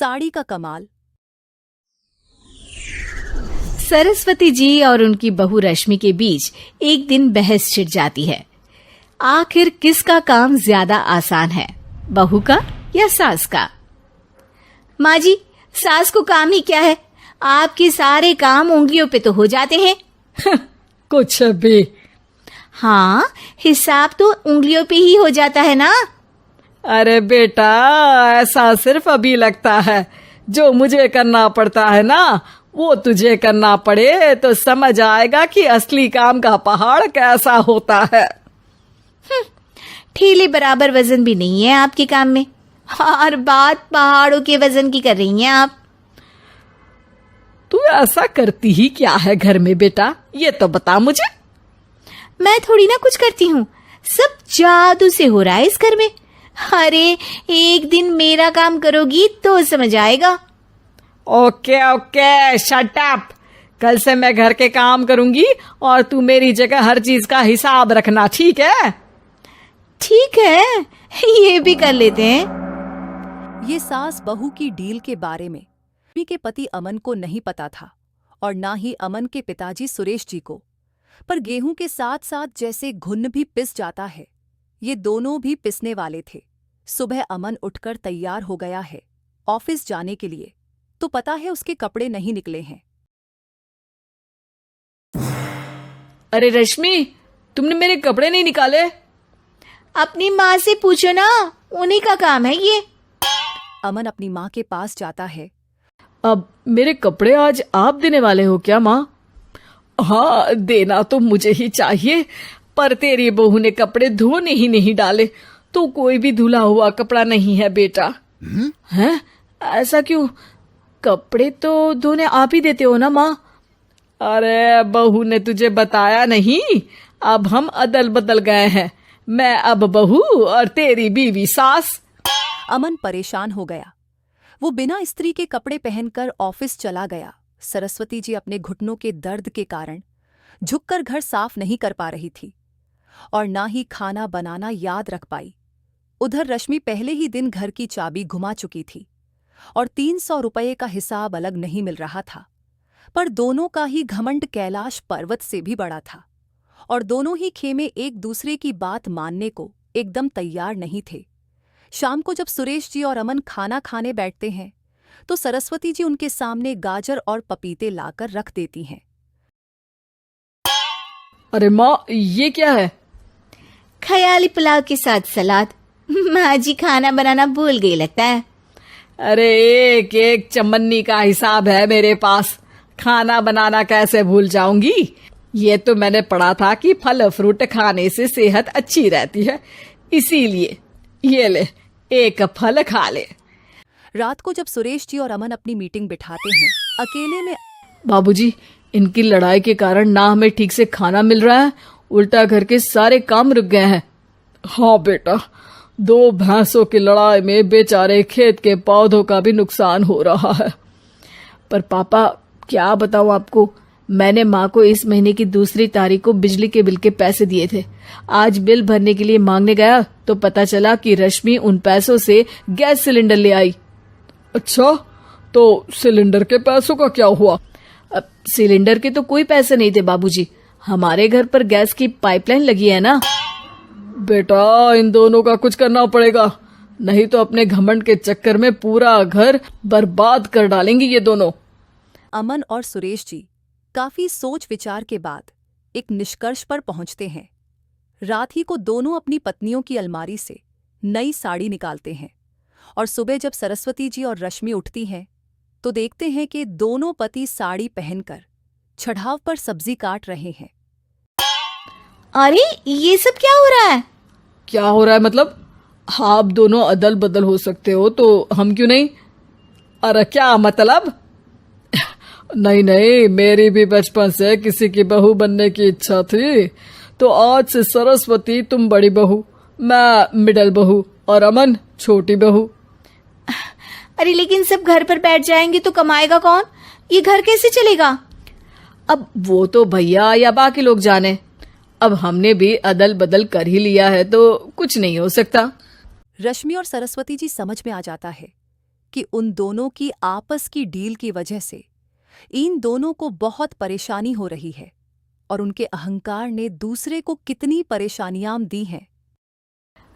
साड़ी का कमाल। सरस्वती जी और उनकी बहू रश्मि के बीच एक दिन बहस छिड़ जाती है। आखिर किसका काम ज्यादा आसान है, बहू का या सास का? माँ जी, सास को काम ही क्या है, आपके सारे काम उंगलियों पे तो हो जाते हैं। कुछ भी। हाँ, हिसाब तो उंगलियों पे ही हो जाता है ना। अरे बेटा, ऐसा सिर्फ अभी लगता है। जो मुझे करना पड़ता है ना, वो तुझे करना पड़े तो समझ आएगा कि असली काम का पहाड़ कैसा होता है। ठेले बराबर वजन भी नहीं है आपके काम में, और बात पहाड़ों के वजन की कर रही हैं आप। तू ऐसा करती ही क्या है घर में बेटा, ये तो बता मुझे। मैं थोड़ी ना कुछ करती हूँ, सब जादू से हो रहा है इस घर में। अरे एक दिन मेरा काम करोगी तो समझ आएगा। Okay okay, shut up. कल से मैं घर के काम करूंगी और तू मेरी जगह हर चीज का हिसाब रखना, ठीक है? ठीक है, ये भी कर लेते हैं। ये सास बहू की डील के बारे में रश्मि के पति अमन को नहीं पता था और ना ही अमन के पिताजी सुरेश जी को। पर गेहूं के साथ साथ जैसे घुन भी पिस जाता है, ये दोनों भी पिसने वाले थे। सुबह अमन उठकर तैयार हो गया है ऑफिस जाने के लिए, तो पता है उसके कपड़े नहीं निकले हैं। अरे रश्मि, तुमने मेरे कपड़े नहीं निकाले? अपनी माँ से पूछो ना, उन्हीं का काम है ये। अमन अपनी माँ के पास जाता है। अब मेरे कपड़े आज आप देने वाले हो क्या माँ? हाँ, देना तो मुझे ही चाहिए, पर तेरी बहू ने कपड़े धोने ही नहीं डाले, तो कोई भी धुला हुआ कपड़ा नहीं है बेटा। हैं? ऐसा क्यों? कपड़े तो धोने आप ही देते हो ना माँ? अरे बहू ने तुझे बताया नहीं, अब हम अदल बदल गए हैं। मैं अब बहू और तेरी बीवी सास। अमन परेशान हो गया। वो बिना स्त्री के कपड़े पहनकर ऑफिस चला गया। सरस्वती जी अपने घुटनों के दर्द के कारण झुककर घर साफ नहीं कर पा रही थी और ना ही खाना बनाना याद रख पाई। उधर रश्मि पहले ही दिन घर की चाबी घुमा चुकी थी और 300 रुपये का हिसाब अलग नहीं मिल रहा था। पर दोनों का ही घमंड कैलाश पर्वत से भी बड़ा था और दोनों ही खेमे एक दूसरे की बात मानने को एकदम तैयार नहीं थे। शाम को जब सुरेश जी और अमन खाना खाने बैठते हैं तो सरस्वती जी उनके सामने गाजर और पपीते लाकर रख देती हैं। अरे माँ, ये क्या है? ख्याली पुलाव के साथ सलाद। माँ जी खाना बनाना भूल गई लगता है। अरे एक एक चमन्नी का हिसाब है मेरे पास, खाना बनाना कैसे भूल जाऊंगी? ये तो मैंने पढ़ा था कि फल फ्रूट खाने से सेहत अच्छी रहती है, इसीलिए ये ले, एक फल खा ले। रात को जब सुरेश जी और अमन अपनी मीटिंग बिठाते हैं अकेले में, बाबूजी, इनकी लड़ाई के कारण ना हमें ठीक से खाना मिल रहा है, उल्टा घर के सारे काम रुक गए हैं। हाँ बेटा, 2 भैंसों की लड़ाई में बेचारे खेत के पौधों का भी नुकसान हो रहा है। पर पापा, क्या बताऊं आपको, मैंने माँ को इस महीने की 2 तारीख को बिजली के बिल के पैसे दिए थे। आज बिल भरने के लिए मांगने गया तो पता चला कि रश्मि उन पैसों से गैस सिलेंडर ले आई। अच्छा, तो सिलेंडर के पैसों का क्या हुआ? अब सिलेंडर के तो कोई पैसे नहीं थे बाबूजी, हमारे घर पर गैस की पाइपलाइन लगी है ना। बेटा, इन दोनों का कुछ करना पड़ेगा, नहीं तो अपने घमंड के चक्कर में पूरा घर बर्बाद कर डालेंगी ये दोनों। अमन और सुरेश जी काफी सोच विचार के बाद एक निष्कर्ष पर पहुंचते हैं। रात ही को दोनों अपनी पत्नियों की अलमारी से नई साड़ी निकालते हैं और सुबह जब सरस्वती जी और रश्मि उठती हैं तो देखते हैं कि दोनों पति साड़ी पहनकर चढ़ाव पर सब्जी काट रहे हैं। अरे ये सब क्या हो रहा है? क्या हो रहा है मतलब? आप दोनों अदल बदल हो सकते हो तो हम क्यों नहीं? अरे क्या मतलब? नहीं नहीं, मेरी भी बचपन से किसी की बहू बनने की इच्छा थी, तो आज से सरस्वती तुम बड़ी बहू, मैं मिडल बहू और अमन छोटी बहू। अरे लेकिन सब घर पर बैठ जाएंगे तो कमाएगा कौन? ये घर कैसे चलेगा? अब वो तो भैया या बाकी लोग जाने, अब हमने भी अदल बदल कर ही लिया है तो कुछ नहीं हो सकता। रश्मि और सरस्वती जी समझ में आ जाता है कि उन दोनों की आपस की डील की वजह से इन दोनों को बहुत परेशानी हो रही है और उनके अहंकार ने दूसरे को कितनी परेशानियां दी हैं।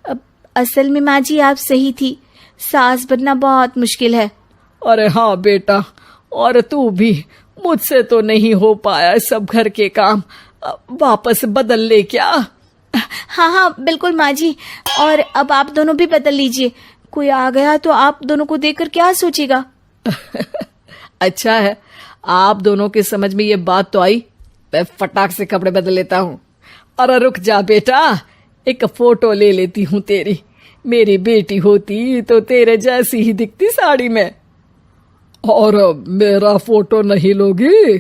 अब असल में माँ जी आप सही थी, सास बनना बहुत मुश्किल है। अरे हाँ बेटा, और तू भी, मुझसे तो नहीं हो पाया सब घर के काम, वापस बदल ले क्या? हाँ हाँ बिल्कुल माँ जी, और अब आप दोनों भी बदल लीजिए। कोई आ गया तो आप दोनों को देखकर क्या सोचेगा? अच्छा है, आप दोनों के समझ में ये बात तो आई। मैं फटाक से कपड़े बदल लेता हूँ। अरे रुक जा बेटा, एक फोटो ले लेती हूँ तेरी। मेरी बेटी होती तो तेरे जैसी ही दिखती साड़ी में। और मेरा फोटो नहीं लोगी?